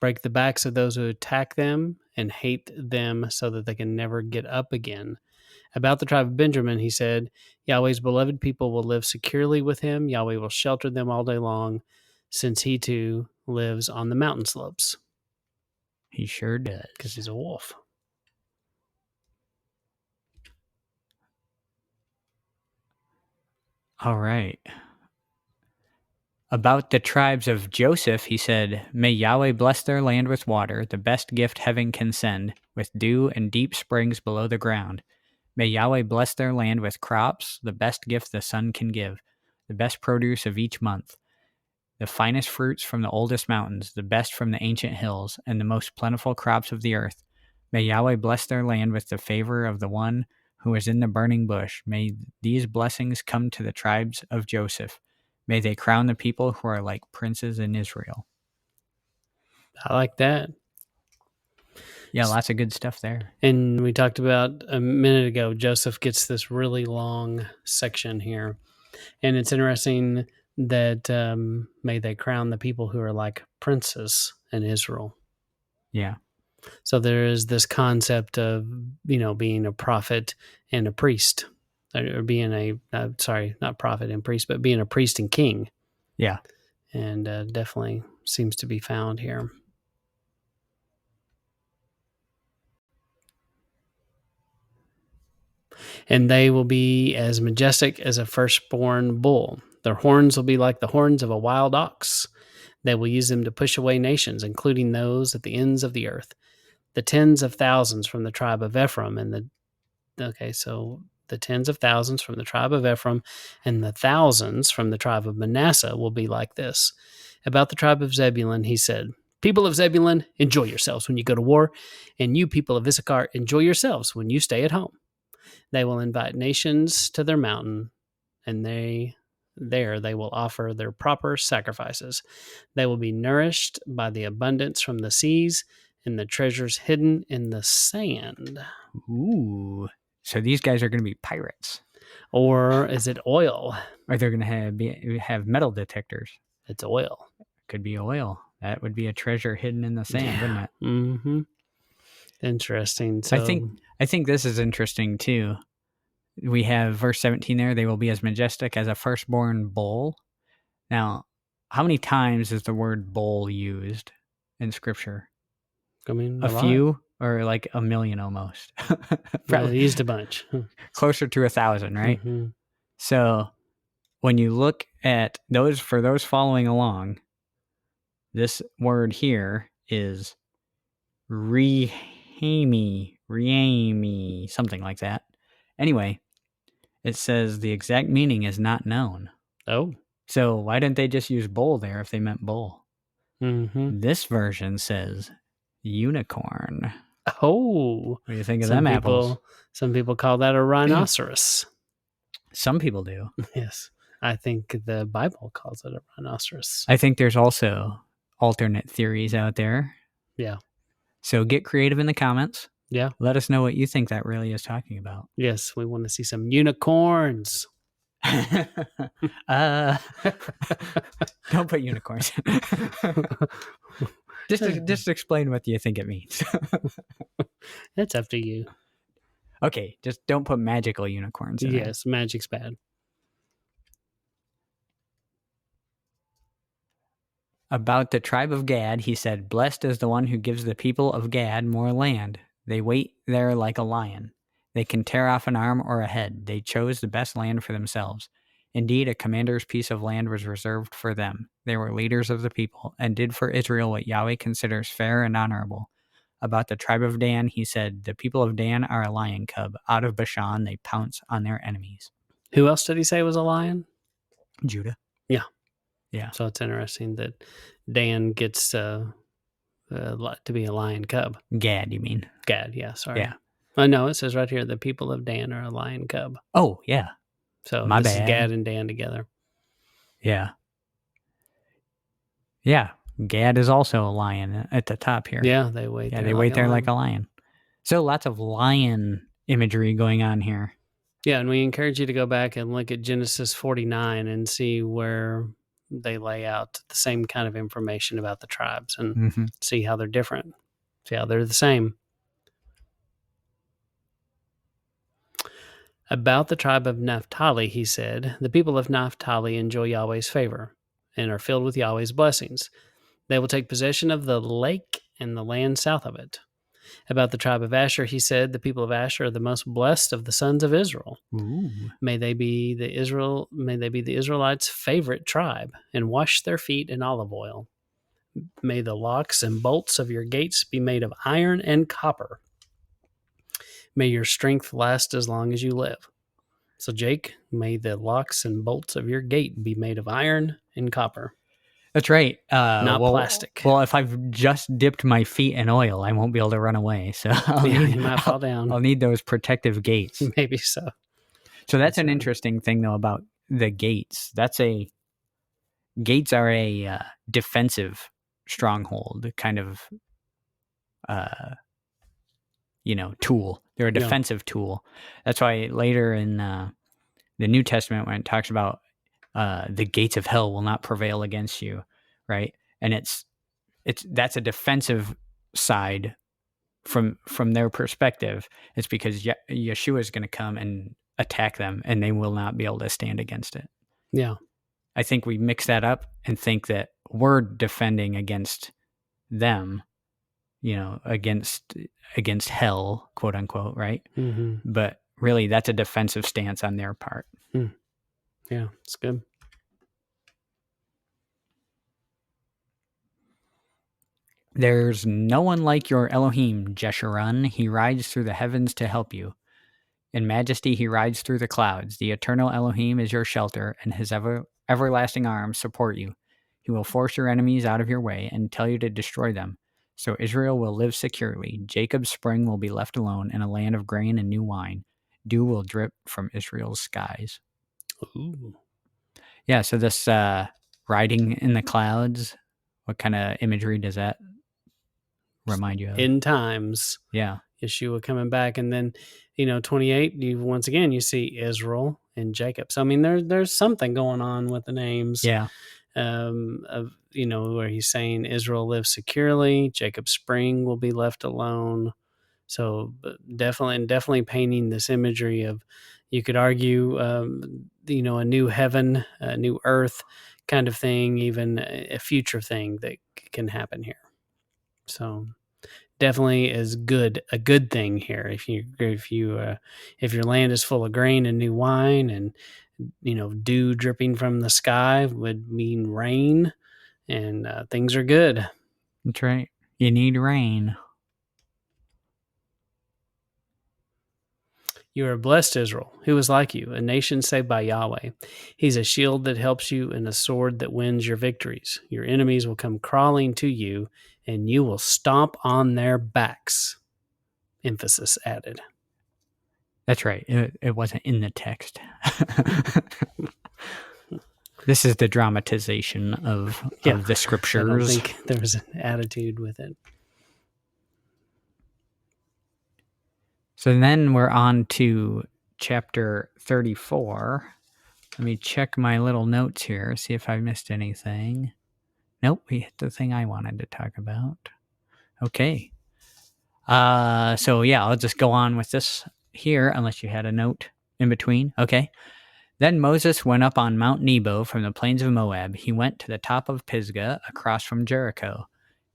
Speaker 1: Break the backs of those who attack them and hate them so that they can never get up again. About the tribe of Benjamin, he said, Yahweh's beloved people will live securely with him. Yahweh will shelter them all day long, since he too lives on the mountain slopes.
Speaker 2: He sure does.
Speaker 1: Because he's a wolf.
Speaker 2: All right. About the tribes of Joseph, he said, "May Yahweh bless their land with water, the best gift heaven can send, with dew and deep springs below the ground. May Yahweh bless their land with crops, the best gift the sun can give, the best produce of each month, the finest fruits from the oldest mountains, the best from the ancient hills, and the most plentiful crops of the earth. May Yahweh bless their land with the favor of the one who is in the burning bush. May these blessings come to the tribes of Joseph. May they crown the people who are like princes in Israel."
Speaker 1: I like that.
Speaker 2: Yeah, lots of good stuff there.
Speaker 1: And we talked about a minute ago, Joseph gets this really long section here. And it's interesting that may they crown the people who are like princes in Israel.
Speaker 2: Yeah.
Speaker 1: So there is this concept of, being a prophet and a priest, or being not prophet and priest, but being a priest and king.
Speaker 2: Yeah.
Speaker 1: And definitely seems to be found here. And they will be as majestic as a firstborn bull. Their horns will be like the horns of a wild ox. They will use them to push away nations, including those at the ends of the earth. The tens of thousands from the tribe of Ephraim and the tens of thousands from the tribe of Ephraim and the thousands from the tribe of Manasseh will be like this. About the tribe of Zebulun, he said, people of Zebulun, enjoy yourselves when you go to war, and you people of Issachar, enjoy yourselves when you stay at home. They will invite nations to their mountain, and they will offer their proper sacrifices. They will be nourished by the abundance from the seas and the treasures hidden in the sand.
Speaker 2: Ooh. So these guys are going to be pirates.
Speaker 1: Or is it oil?
Speaker 2: Or they're going to have metal detectors.
Speaker 1: It's oil.
Speaker 2: Could be oil. That would be a treasure hidden in the sand, wouldn't it?
Speaker 1: Mm-hmm. Interesting. So
Speaker 2: I think this is interesting too. We have verse 17 there. They will be as majestic as a firstborn bull. Now, how many times is the word bull used in Scripture?
Speaker 1: I mean,
Speaker 2: A few, or like a million almost.
Speaker 1: Probably used a bunch.
Speaker 2: Closer to 1,000, right?
Speaker 1: Mm-hmm.
Speaker 2: So when you look at those, for those following along, this word here is Rehami, something like that. Anyway, it says the exact meaning is not known.
Speaker 1: Oh.
Speaker 2: So why didn't they just use bull there if they meant bull?
Speaker 1: Mm-hmm.
Speaker 2: This version says unicorn.
Speaker 1: Oh.
Speaker 2: What do you think of them apples?
Speaker 1: Some people call that a rhinoceros.
Speaker 2: Some people do.
Speaker 1: Yes. I think the Bible calls it a rhinoceros.
Speaker 2: I think there's also alternate theories out there.
Speaker 1: Yeah.
Speaker 2: So get creative in the comments.
Speaker 1: Yeah.
Speaker 2: Let us know what you think that really is talking about.
Speaker 1: Yes, we want to see some unicorns.
Speaker 2: Don't put unicorns. just explain what you think it means.
Speaker 1: That's up to you.
Speaker 2: Okay, just don't put magical unicorns in
Speaker 1: Yes, magic's bad.
Speaker 2: About the tribe of Gad, he said, blessed is the one who gives the people of Gad more land. They wait there like a lion. They can tear off an arm or a head. They chose the best land for themselves. Indeed, a commander's piece of land was reserved for them. They were leaders of the people and did for Israel what Yahweh considers fair and honorable. About the tribe of Dan, he said, the people of Dan are a lion cub. Out of Bashan, they pounce on their enemies.
Speaker 1: Who else did he say was a lion?
Speaker 2: Judah.
Speaker 1: Yeah.
Speaker 2: Yeah.
Speaker 1: So it's interesting that Dan gets to be a lion cub.
Speaker 2: Gad, you mean?
Speaker 1: Gad, yeah, sorry.
Speaker 2: Yeah.
Speaker 1: No, it says right here, the people of Dan are a lion cub.
Speaker 2: Oh, yeah.
Speaker 1: So
Speaker 2: My
Speaker 1: this
Speaker 2: bad.
Speaker 1: is Gad and Dan together.
Speaker 2: Yeah. Yeah. Gad is also a lion at the top here.
Speaker 1: Yeah, they wait
Speaker 2: Yeah,
Speaker 1: there.
Speaker 2: they wait there like a lion. So lots of lion imagery going on here.
Speaker 1: Yeah, and we encourage you to go back and look at Genesis 49 and see where they lay out the same kind of information about the tribes and see how they're different, see how they're the same. About the tribe of Naphtali, he said, the people of Naphtali enjoy Yahweh's favor and are filled with Yahweh's blessings. They will take possession of the lake and the land south of it. About the tribe of Asher, he said, the people of Asher are the most blessed of the sons of Israel.
Speaker 2: Ooh.
Speaker 1: May they be the Israelites' favorite tribe, and wash their feet in olive oil. May the locks and bolts of your gates be made of iron and copper. May your strength last as long as you live. So, Jake, may the locks and bolts of your gate be made of iron and copper.
Speaker 2: That's right.
Speaker 1: Not plastic.
Speaker 2: Well, if I've just dipped my feet in oil, I won't be able to run away. So
Speaker 1: you might fall down.
Speaker 2: I'll need those protective gates.
Speaker 1: Maybe so.
Speaker 2: So that's an interesting thing, though, about the gates. Gates are a defensive stronghold, kind of, tool. They're a defensive tool. That's why later in the New Testament, when it talks about the gates of hell will not prevail against you, right? And that's a defensive side from their perspective, it's because Yeshua is going to come and attack them, and they will not be able to stand against it.
Speaker 1: Yeah.
Speaker 2: I think we mix that up and think that we're defending against them, against hell, quote unquote, right?
Speaker 1: Mm-hmm.
Speaker 2: But really, that's a defensive stance on their part.
Speaker 1: Yeah, it's good.
Speaker 2: There's no one like your Elohim, Jeshurun. He rides through the heavens to help you. In majesty, he rides through the clouds. The eternal Elohim is your shelter, and his everlasting arms support you. He will force your enemies out of your way and tell you to destroy them. So Israel will live securely. Jacob's spring will be left alone in a land of grain and new wine. Dew will drip from Israel's skies.
Speaker 1: Ooh.
Speaker 2: Yeah, so this riding in the clouds, what kind of imagery does that remind you of?
Speaker 1: End times.
Speaker 2: Yeah.
Speaker 1: Yeshua coming back, and then 28. Once again you see Israel and Jacob. So I mean, there's something going on with the names.
Speaker 2: Yeah.
Speaker 1: Of where he's saying Israel lives securely, Jacob's spring will be left alone. So definitely painting this imagery of, you could argue, a new heaven, a new earth kind of thing, even a future thing that can happen here. So definitely is a good thing here. If your land is full of grain and new wine, and dew dripping from the sky would mean rain, and things are good.
Speaker 2: That's right. You need rain.
Speaker 1: You are blessed, Israel, who is like you, a nation saved by Yahweh. He's a shield that helps you and a sword that wins your victories. Your enemies will come crawling to you, and you will stomp on their backs. Emphasis added.
Speaker 2: That's right. It wasn't in the text. This is the dramatization of the scriptures.
Speaker 1: I don't think there was an attitude with it.
Speaker 2: So then we're on to chapter 34. Let me check my little notes here, see if I missed anything. Nope, we hit the thing I wanted to talk about. Okay. So yeah, I'll just go on with this here, unless you had a note in between. Okay. Then Moses went up on Mount Nebo from the plains of Moab. He went to the top of Pisgah, across from Jericho.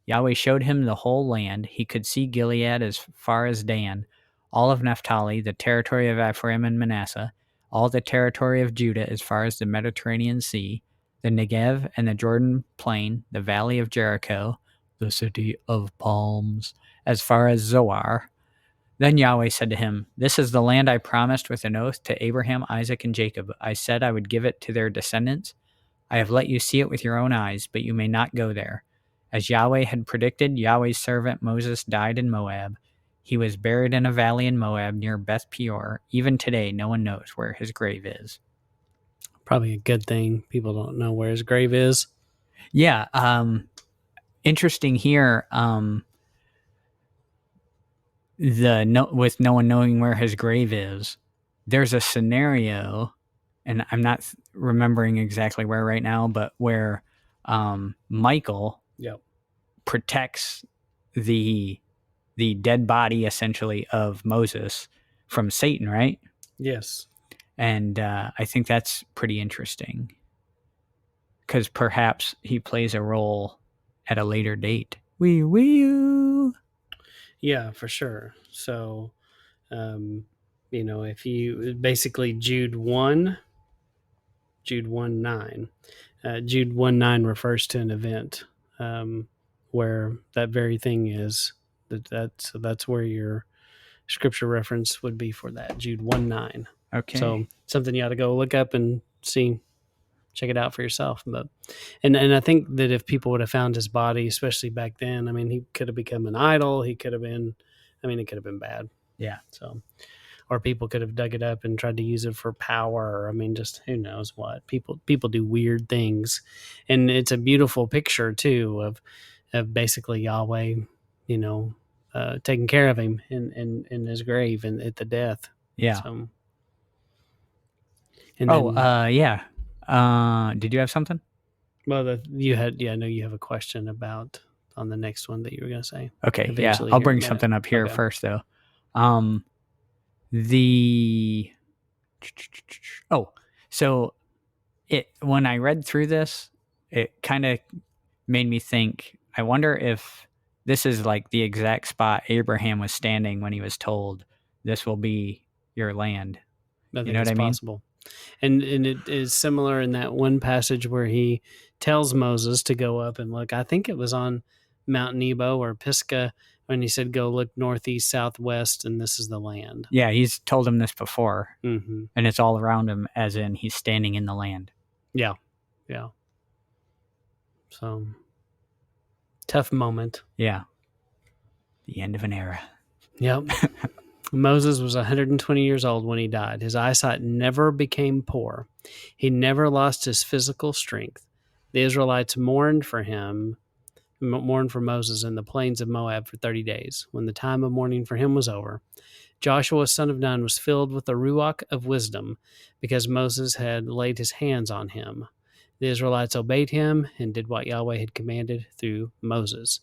Speaker 2: Yahweh showed him the whole land. He could see Gilead as far as Dan, all of Naphtali, the territory of Ephraim and Manasseh, all the territory of Judah as far as the Mediterranean Sea, the Negev and the Jordan plain, the valley of Jericho, the city of palms, as far as Zoar. Then Yahweh said to him, "This is the land I promised with an oath to Abraham, Isaac, and Jacob. I said I would give it to their descendants. I have let you see it with your own eyes, but you may not go there." As Yahweh had predicted, Yahweh's servant Moses died in Moab. He was buried in a valley in Moab near Beth Peor. Even today, no one knows where his grave is.
Speaker 1: Probably a good thing. People don't know where his grave is.
Speaker 2: Yeah. Interesting here. With no one knowing where his grave is, there's a scenario, and I'm not remembering exactly where right now, but where Michael protects the dead body, essentially, of Moses from Satan, right?
Speaker 1: Yes.
Speaker 2: And I think that's pretty interesting, because perhaps he plays a role at a later date.
Speaker 1: Yeah, for sure. So, if you basically Jude 1 9, Jude 1 9 refers to an event where that very thing is. So that's where your scripture reference would be for that, Jude 1 9.
Speaker 2: Okay.
Speaker 1: So something you ought to go look up and see, check it out for yourself. But and I think that if people would have found his body, especially back then, I mean, he could have become an idol. He could have been, it could have been bad.
Speaker 2: Yeah.
Speaker 1: So, or people could have dug it up and tried to use it for power. Or, just who knows what. People do weird things, and it's a beautiful picture too of basically Yahweh, taking care of him in his grave and at the death.
Speaker 2: Yeah.
Speaker 1: So,
Speaker 2: yeah. Did you have something?
Speaker 1: Well, I know you have a question about on the next one that you were going to say.
Speaker 2: Okay,
Speaker 1: Eventually
Speaker 2: I'll
Speaker 1: here in a
Speaker 2: bring
Speaker 1: minute.
Speaker 2: something up here
Speaker 1: Okay.
Speaker 2: first, though. So when I read through this, it kind of made me think, I wonder if this is like the exact spot Abraham was standing when he was told, this will be your land.
Speaker 1: I think
Speaker 2: know
Speaker 1: it's
Speaker 2: what I mean?
Speaker 1: possible. And it is similar in that one passage where he tells Moses to go up and look. I think it was on Mount Nebo or Pisgah when he said, go look northeast, southwest, and this is the land.
Speaker 2: Yeah, he's told him this before.
Speaker 1: Mm-hmm.
Speaker 2: And it's all around him, as in he's standing in the land.
Speaker 1: Yeah. Yeah. So, tough moment.
Speaker 2: Yeah. The end of an era.
Speaker 1: Yep. Moses was 120 years old when he died. His eyesight never became poor. He never lost his physical strength. The Israelites mourned for Moses in the plains of Moab for 30 days. When the time of mourning for him was over, Joshua, son of Nun, was filled with the Ruach of wisdom because Moses had laid his hands on him. The Israelites obeyed him and did what Yahweh had commanded through Moses.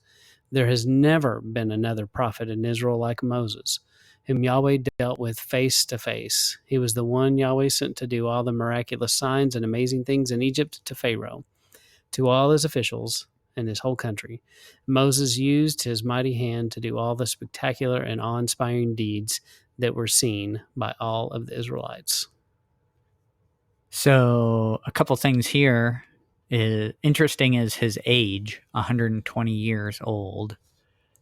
Speaker 1: There has never been another prophet in Israel like Moses, whom Yahweh dealt with face to face. He was the one Yahweh sent to do all the miraculous signs and amazing things in Egypt to Pharaoh, to all his officials, and his whole country. Moses used his mighty hand to do all the spectacular and awe-inspiring deeds that were seen by all of the Israelites.
Speaker 2: So a couple things here. Interesting is his age, 120 years old.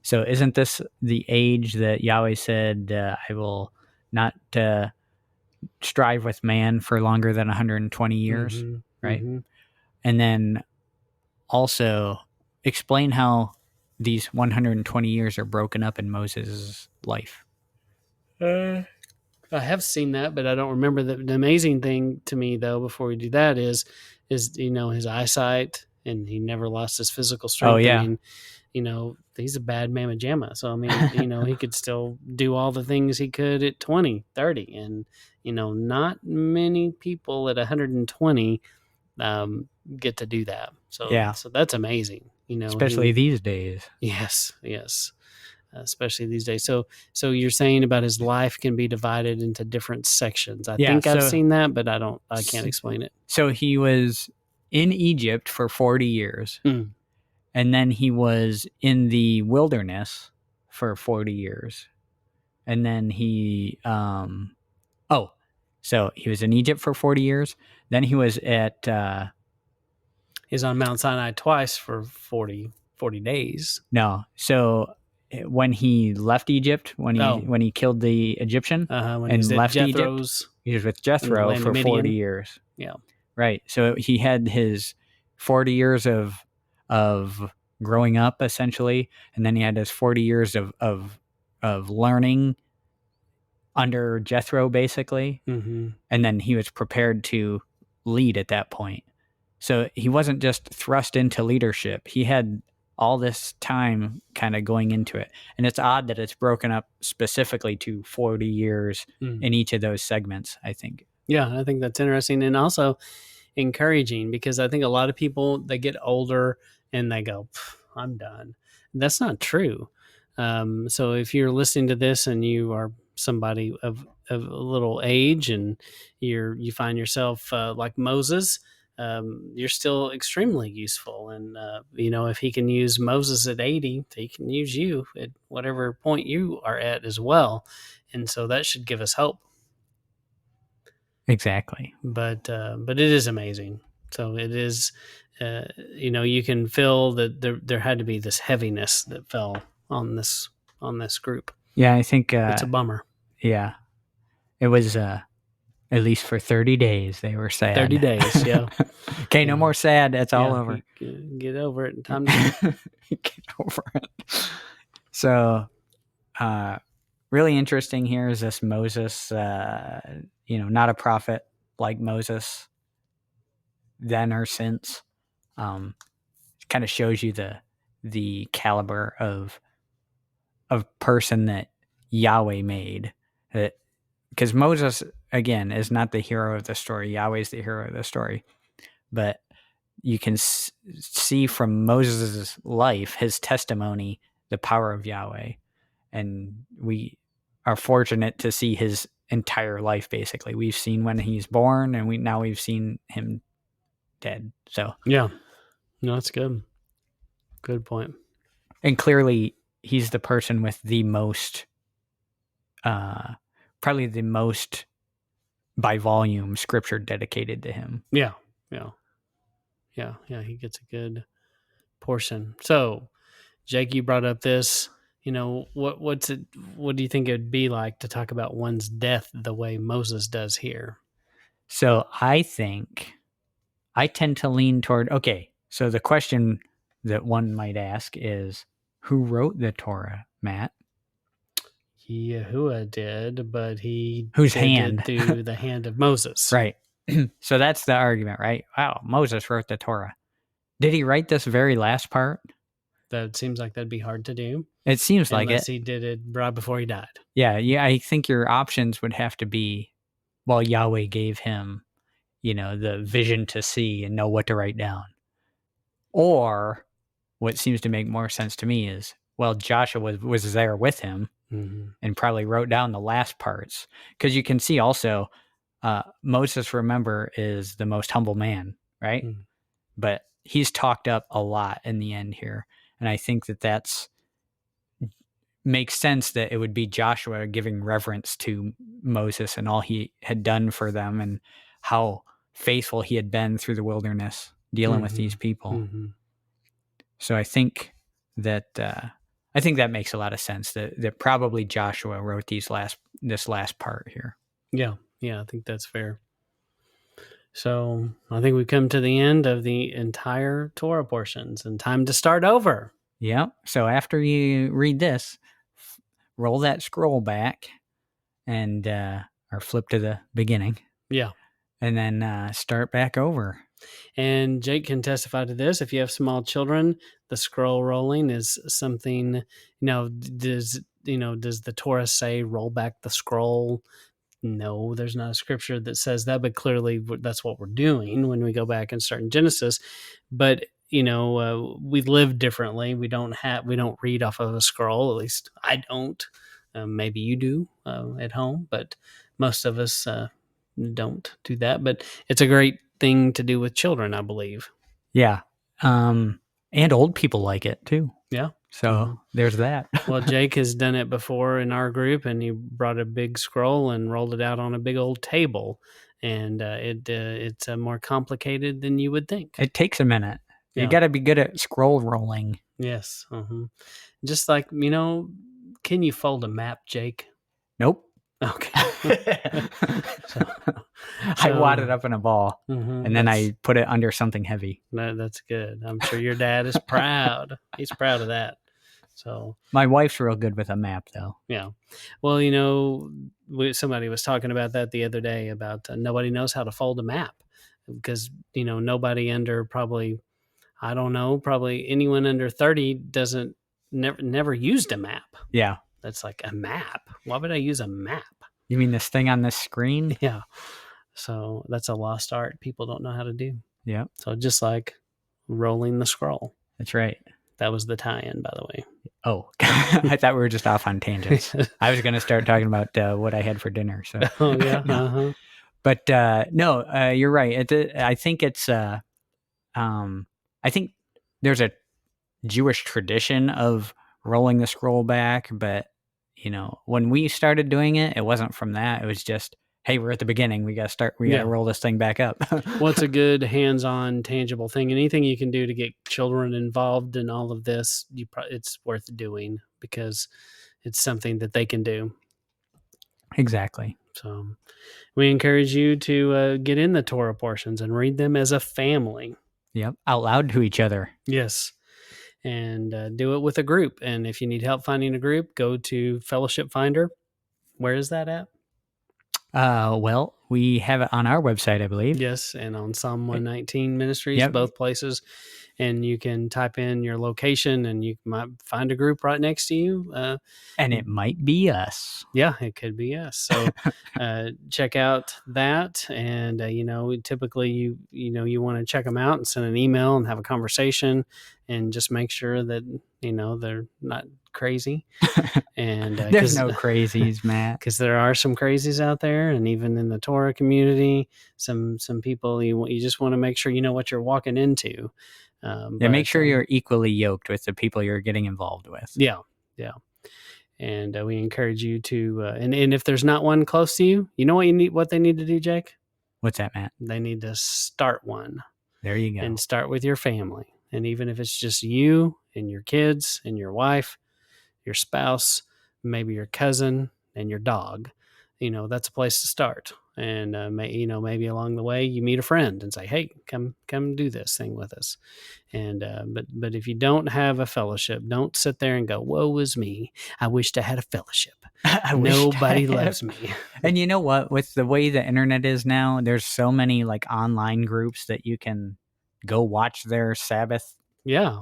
Speaker 2: So isn't this the age that Yahweh said, I will not strive with man for longer than 120 years, right?
Speaker 1: Mm-hmm.
Speaker 2: And then also explain how these 120 years are broken up in Moses' life.
Speaker 1: I have seen that, but I don't remember that. The amazing thing to me, though, before we do that is his eyesight, and he never lost his physical strength.
Speaker 2: Oh, yeah.
Speaker 1: I mean, he's a bad mamma jamma. So, I mean, he could still do all the things he could at 20, 30. And, not many people at 120 get to do that. So,
Speaker 2: Yeah.
Speaker 1: so that's amazing.
Speaker 2: Especially these days.
Speaker 1: Yes. Especially these days. So you're saying about his life can be divided into different sections. I think I've seen that, but I can't explain it.
Speaker 2: So he was in Egypt for 40 years.
Speaker 1: Mm.
Speaker 2: And then he was in the wilderness for 40 years. And then he, so he was in Egypt for 40 years. Then he was at,
Speaker 1: he's on Mount Sinai twice for 40 days.
Speaker 2: No. So when he left Egypt, when he killed the Egyptian and left Egypt, he was with Jethro for 40 years.
Speaker 1: Yeah.
Speaker 2: Right. So he had his 40 years of growing up, essentially, and then he had his 40 years of learning under Jethro, basically.
Speaker 1: Mm-hmm.
Speaker 2: And then he was prepared to lead at that point. So he wasn't just thrust into leadership. He had all this time kind of going into it. And it's odd that it's broken up specifically to 40 years in each of those segments, I think.
Speaker 1: Yeah, I think that's interesting and also encouraging, because I think a lot of people, they get older and they go, I'm done. That's not true. So if you're listening to this and you are somebody of a little age and you find yourself like Moses, you're still extremely useful. And, if he can use Moses at 80, he can use you at whatever point you are at as well. And so that should give us hope.
Speaker 2: Exactly.
Speaker 1: But it is amazing. So it is, you can feel that there had to be this heaviness that fell on this group.
Speaker 2: Yeah, I think
Speaker 1: it's a bummer.
Speaker 2: Yeah, it was at least for 30 days they were sad.
Speaker 1: 30 days, yeah.
Speaker 2: Okay, no more sad. It's all over.
Speaker 1: Get over it. Time to
Speaker 2: get over it. So, really interesting here is this Moses, not a prophet like Moses then or since. Kind of shows you the caliber of person that Yahweh made. Because Moses, again, is not the hero of the story. Yahweh's the hero of the story. But you can see from Moses' life, his testimony, the power of Yahweh. And we are fortunate to see his entire life, basically. We've seen when he's born, and now we've seen him dead. So
Speaker 1: Yeah. No, that's good. Good point.
Speaker 2: and clearly he's the person with the most, probably the most by volume scripture dedicated to him.
Speaker 1: Yeah. He gets a good portion. So, Jake, you brought up this. What do you think it'd be like to talk about one's death the way Moses does here?
Speaker 2: So I think I tend to lean toward, okay, so the question that one might ask is, who wrote the Torah, Matt?
Speaker 1: Yahuwah did, but he
Speaker 2: Whose
Speaker 1: did
Speaker 2: hand?
Speaker 1: it through the hand of Moses.
Speaker 2: Right. So that's the argument, right? Wow, Moses wrote the Torah. Did he write this very last part?
Speaker 1: That seems like that'd be hard to do.
Speaker 2: It seems like
Speaker 1: unless
Speaker 2: it.
Speaker 1: he did it right before he died.
Speaker 2: Yeah, I think your options would have to be, well, Yahweh gave him, the vision to see and know what to write down. Or what seems to make more sense to me is, well, Joshua was there with him and probably wrote down the last parts. Because you can see also, Moses, remember, is the most humble man, right? But he's talked up a lot in the end here. And I think that's makes sense that it would be Joshua giving reverence to Moses and all he had done for them and how faithful he had been through the wilderness dealing with these people. So I think that makes a lot of sense that probably Joshua wrote this last part here.
Speaker 1: Yeah, I think that's fair. So I think we've come to the end of the entire Torah portions and time to start over.
Speaker 2: Yeah. So after you read this, roll that scroll back and or flip to the beginning.
Speaker 1: Yeah.
Speaker 2: And then start back over.
Speaker 1: And Jake can testify to this. If you have small children, the scroll rolling is something, does the Torah say roll back the scroll? No, there's not a scripture that says that, but clearly that's what we're doing when we go back and start in Genesis. But we live differently. We don't read off of a scroll. At least I don't. Maybe you do at home, but most of us don't do that. But it's a great thing to do with children, I believe.
Speaker 2: Yeah, and old people like it too.
Speaker 1: Yeah.
Speaker 2: So there's that.
Speaker 1: Well, Jake has done it before in our group, and he brought a big scroll and rolled it out on a big old table. And it's more complicated than you would think.
Speaker 2: It takes a minute. Yeah. You got to be good at scroll rolling.
Speaker 1: Yes. Just like, can you fold a map, Jake?
Speaker 2: Nope.
Speaker 1: Okay.
Speaker 2: I wad it up in a ball, and then I put it under something heavy.
Speaker 1: That's good. I'm sure your dad is proud. He's proud of that. So
Speaker 2: my wife's real good with a map, though.
Speaker 1: Yeah. Well, somebody was talking about that the other day about nobody knows how to fold a map because, nobody under probably anyone under 30 never used a map.
Speaker 2: Yeah.
Speaker 1: That's like a map. Why would I use a map?
Speaker 2: You mean this thing on this screen?
Speaker 1: Yeah. So that's a lost art people don't know how to do.
Speaker 2: Yeah.
Speaker 1: So just like rolling the scroll.
Speaker 2: That's right.
Speaker 1: That was the tie-in, by the way.
Speaker 2: Oh, I thought we were just off on tangents. I was going to start talking about what I had for dinner. So.
Speaker 1: Oh, yeah. No.
Speaker 2: But no, you're right. I think it's, I think there's a Jewish tradition of rolling the scroll back, but when we started doing it, it wasn't from that. It was just, hey, we're at the beginning. We got to roll this thing back up.
Speaker 1: Well, it's a good hands-on, tangible thing. Anything you can do to get children involved in all of this, it's worth doing because it's something that they can do.
Speaker 2: Exactly.
Speaker 1: So we encourage you to get in the Torah portions and read them as a family.
Speaker 2: Yep. Out loud to each other.
Speaker 1: Yes. And do it with a group. And if you need help finding a group, go to Fellowship Finder. Where is that at?
Speaker 2: Well, we have it on our website, I believe.
Speaker 1: Yes, and on Psalm 119 Ministries, both places. and you can type in your location, and you might find a group right next to you.
Speaker 2: And it might be us.
Speaker 1: Yeah, it could be us. So check out that, and typically you want to check them out and send an email and have a conversation, and just make sure that they're not crazy. And
Speaker 2: there's no crazies, Matt,
Speaker 1: because there are some crazies out there, and even in the Torah community, some people you just want to make sure you know what you're walking into.
Speaker 2: Make sure you're equally yoked with the people you're getting involved with.
Speaker 1: Yeah. And we encourage you to, and if there's not one close to you, you know what they need to do, Jake?
Speaker 2: What's that, Matt?
Speaker 1: They need to start one.
Speaker 2: There you go.
Speaker 1: And start with your family. And even if it's just you and your kids and your wife, your spouse, maybe your cousin and your dog, that's a place to start. And maybe along the way you meet a friend and say, hey, come do this thing with us. And but if you don't have a fellowship, don't sit there and go, woe is me, I wished I had a fellowship. Nobody loves me.
Speaker 2: And you know what, with the way the internet is now, there's so many like online groups that you can go watch their Sabbath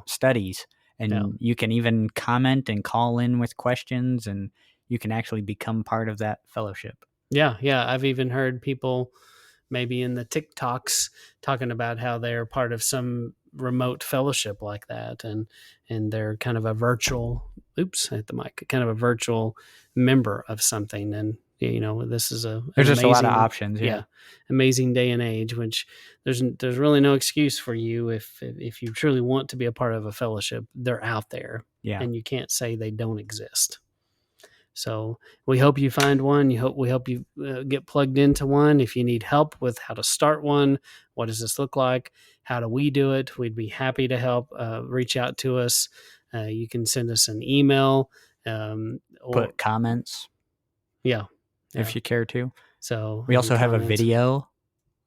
Speaker 2: studies, and you can even comment and call in with questions, and you can actually become part of that fellowship. Yeah.
Speaker 1: I've even heard people maybe in the TikToks talking about how they're part of some remote fellowship like that, and they're kind of a virtual hit the mic, kind of a virtual member of something. And this is
Speaker 2: there's just a lot of options.
Speaker 1: Amazing day and age, which there's really no excuse for you if you truly want to be a part of a fellowship. They're out there, and you can't say they don't exist. So we hope you find one. We hope you get plugged into one. If you need help with how to start one, what does this look like? How do we do it? We'd be happy to help. Reach out to us. You can send us an email. Or
Speaker 2: put comments. If you care to. So we also have a video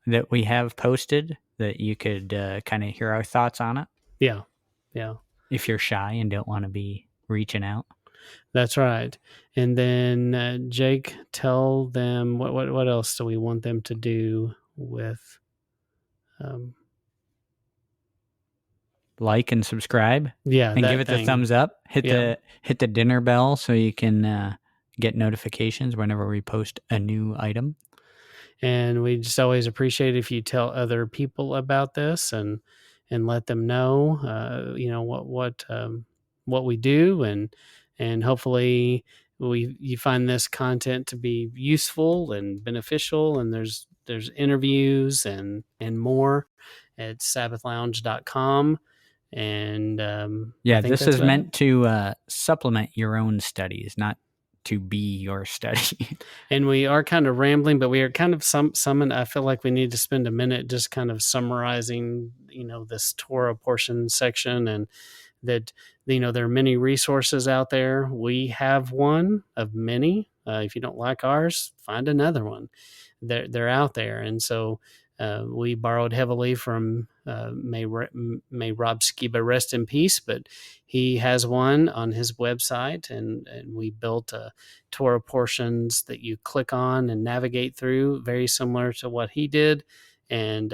Speaker 2: that we have posted that you could kind of hear our thoughts on it. Yeah. If you're shy and don't want to be reaching out.
Speaker 1: That's right. And then Jake, tell them what else do we want them to do with
Speaker 2: like and subscribe. And give it the thumbs up. Hit the dinner bell so you can get notifications whenever we post a new item.
Speaker 1: And we just always appreciate if you tell other people about this and let them know what we do, and hopefully you find this content to be useful and beneficial. And there's interviews and more at sabbathlounge.com. And
Speaker 2: this is meant to supplement your own studies, not to be your study.
Speaker 1: And we are kind of rambling, but we are kind of summing. I feel like we need to spend a minute just kind of summarizing, this Torah portion section, and that, there are many resources out there. We have one of many. If you don't like ours, find another one. They're out there. And so we borrowed heavily from may Rob Skiba rest in peace, but he has one on his website, and we built Torah portions that you click on and navigate through, very similar to what he did. And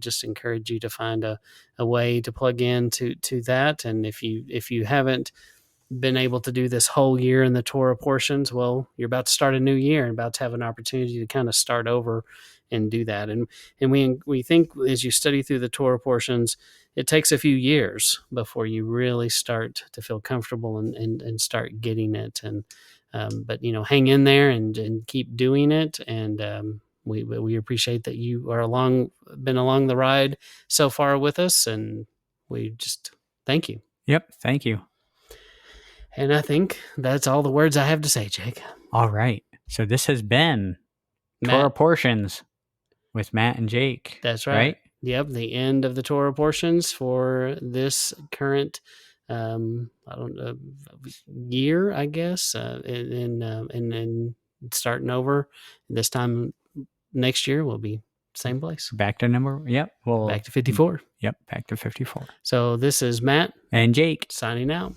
Speaker 1: just encourage you to find a way to plug in to that. And if you haven't been able to do this whole year in the Torah portions, well, you're about to start a new year and about to have an opportunity to kind of start over and do that. And we think as you study through the Torah portions, it takes a few years before you really start to feel comfortable and start getting it. And but hang in there and keep doing it. And we appreciate that you are been along the ride so far with us, and we just thank you.
Speaker 2: Yep, thank you.
Speaker 1: And I think that's all the words I have to say, Jake.
Speaker 2: All right. So this has been Torah Portions with Matt and Jake.
Speaker 1: That's right. Yep, the end of the Torah portions for this current year, I guess, and starting over this time next year will be same place.
Speaker 2: Back to number, yep.
Speaker 1: Back to 54.
Speaker 2: Yep, back to 54.
Speaker 1: So this is Matt
Speaker 2: and Jake
Speaker 1: signing out.